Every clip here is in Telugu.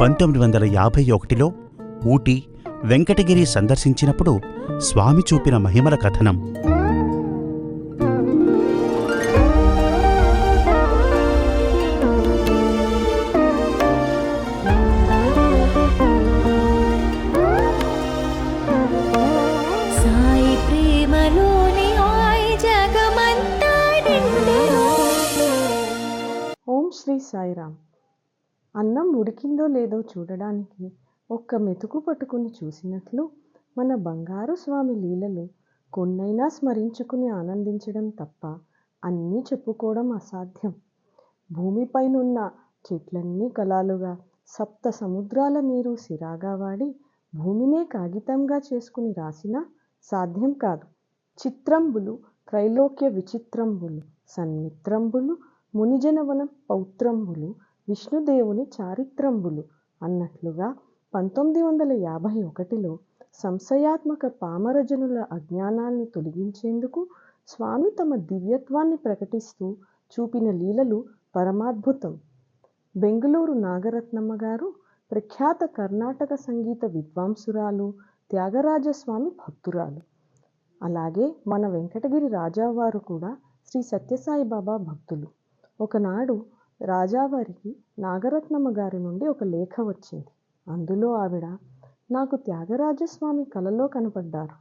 1951లో ఊటీ, వెంకటగిరి సందర్శించినప్పుడు స్వామి చూపిన మహిమల కథనం. ఓం శ్రీ సాయిరామ్. అన్నం ఉడికిందో లేదో చూడడానికి ఒక్క మెతుకు పట్టుకుని చూసినట్లు మన బంగారు స్వామి లీలలు కొన్నైనా స్మరించుకుని ఆనందించడం తప్ప అన్నీ చెప్పుకోవడం అసాధ్యం. భూమిపైనున్న చెట్లన్నీ కలాలుగా, సప్త సముద్రాల నీరు సిరాగా వాడి భూమినే కాగితంగా చేసుకుని రాసినా సాధ్యం కాదు. చిత్రంబులు త్రైలోక్య విచిత్రంబులు, సన్మిత్రంబులు మునిజనవన పౌత్రంబులు, విష్ణుదేవుని చారిత్రంబులు అన్నట్లుగా 1951లో సంశయాత్మక పామరజనుల అజ్ఞానాన్ని తొలగించేందుకు స్వామి తమ దివ్యత్వాన్ని ప్రకటిస్తూ చూపిన లీలలు పరమాద్భుతం. బెంగుళూరు నాగరత్నమ్మ గారు ప్రఖ్యాత కర్ణాటక సంగీత విద్వాంసురాలు, త్యాగరాజస్వామి భక్తురాలు. అలాగే మన వెంకటగిరి రాజావారు కూడా శ్రీ సత్యసాయిబాబా భక్తులు. ఒకనాడు రాజావారికి నాగరత్నమ్మ గారి నుండి ఒక లేఖ వచ్చింది. అందులో ఆవిడ, నాకు త్యాగరాజస్వామి కలలో కనపడ్డారు.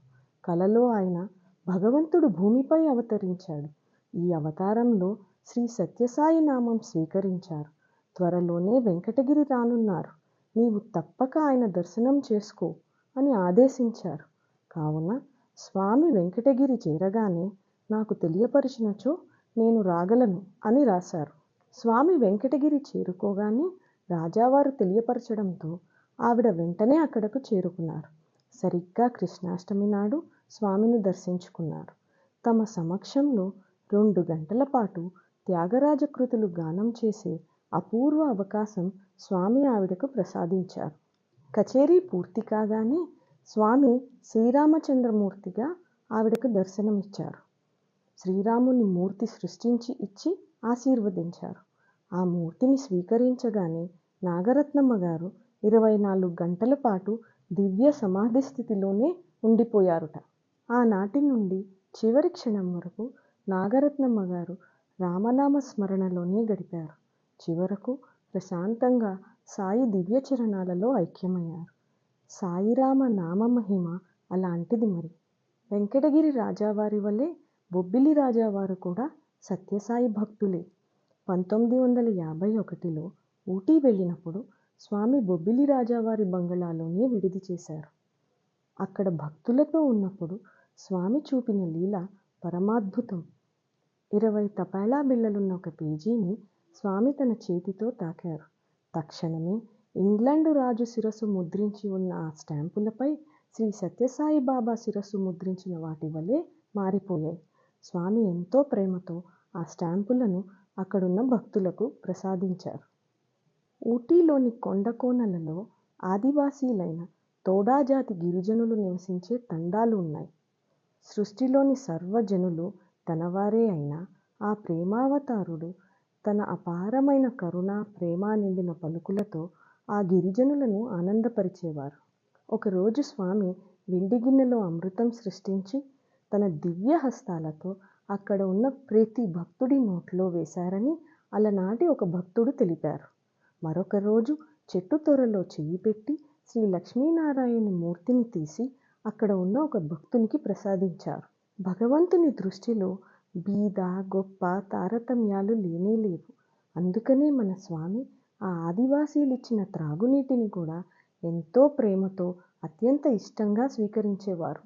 కలలో ఆయన భగవంతుడు భూమిపై అవతరించాడు. ఈ అవతారంలో శ్రీ సత్యసాయి నామం స్వీకరించారు. త్వరలోనే వెంకటగిరి రానున్నారు. నీవు తప్పక ఆయన దర్శనం చేసుకో అని ఆదేశించారు. కావున స్వామి వెంకటగిరి చేరగానే నాకు తెలియపరిచినచో నేను రాగలను అని రాశారు. స్వామి వెంకటగిరి చేరుకోగానే రాజావారు తెలియపరచడంతో ఆవిడ వెంటనే అక్కడకు చేరుకున్నారు. సరిగ్గా కృష్ణాష్టమి నాడు స్వామిని దర్శించుకున్నారు. తమ సమక్షంలో 2 గంటల పాటు త్యాగరాజ కృతులు గానం చేసే అపూర్వ అవకాశం స్వామి ఆవిడకు ప్రసాదించారు. కచేరీ పూర్తి కాగానే స్వామి శ్రీరామచంద్రమూర్తిగా ఆవిడకు దర్శనమిచ్చారు. శ్రీరాముని మూర్తి సృష్టించి ఇచ్చి ఆశీర్వదించారు. ఆ మూర్తిని స్వీకరించగానే నాగరత్నమ్మ గారు 24 గంటల పాటు దివ్య సమాధి స్థితిలోనే ఉండిపోయారుట. ఆనాటి నుండి చివరి క్షణం వరకు నాగరత్నమ్మ గారు రామనామ స్మరణలోనే గడిపారు. చివరకు ప్రశాంతంగా సాయి దివ్య చరణాలలో ఐక్యమయ్యారు. సాయిరామ నామమహిమ అలాంటిది. మరి వెంకటగిరి రాజావారి వలె బొబ్బిలి రాజావారు కూడా సత్యసాయి భక్తులే. 1951లో ఊటీ వెళ్ళినప్పుడు స్వామి బొబ్బిలి రాజావారి బంగళాలోనే విడిది చేశారు. అక్కడ భక్తులతో ఉన్నప్పుడు స్వామి చూపిన లీల పరమాద్భుతం. 20 తపాలా బిళ్ళలున్న ఒక పేజీని స్వామి తన చేతితో తాకారు. తక్షణమే ఇంగ్లాండు రాజు శిరస్సు ముద్రించి ఉన్న ఆ స్టాంపులపై శ్రీ సత్యసాయి బాబా శిరస్సు ముద్రించిన వాటి వలె మారిపోయాయి. స్వామి ఎంతో ప్రేమతో ఆ స్టాంపులను అక్కడున్న భక్తులకు ప్రసాదించారు. ఊటీలోని కొండ కోనలలో ఆదివాసీలైన తోడాజాతి గిరిజనులు నివసించే తండాలు ఉన్నాయి. సృష్టిలోని సర్వజనులు తనవారే అయినా ఆ ప్రేమావతారుడు తన అపారమైన కరుణ, ప్రేమ నిండిన పలుకులతో ఆ గిరిజనులను ఆనందపరిచేవారు. ఒకరోజు స్వామి వెండి గిన్నెలో అమృతం సృష్టించి తన దివ్య హస్తాలతో అక్కడ ఉన్న ప్రతి భక్తుడి నోట్లో వేశారని అలనాటి ఒక భక్తుడు తెలిపారు. మరొక రోజు చెట్టు తొర్రలో చెయ్యి పెట్టి శ్రీ లక్ష్మీనారాయణ మూర్తిని తీసి అక్కడ ఉన్న ఒక భక్తునికి ప్రసాదించారు. భగవంతుని దృష్టిలో బీద, గొప్ప తారతమ్యాలు లేనేలేవు. అందుకనే మన స్వామి ఆ ఆదివాసీలిచ్చిన త్రాగునీటిని కూడా ఎంతో ప్రేమతో అత్యంత ఇష్టంగా స్వీకరించేవారు.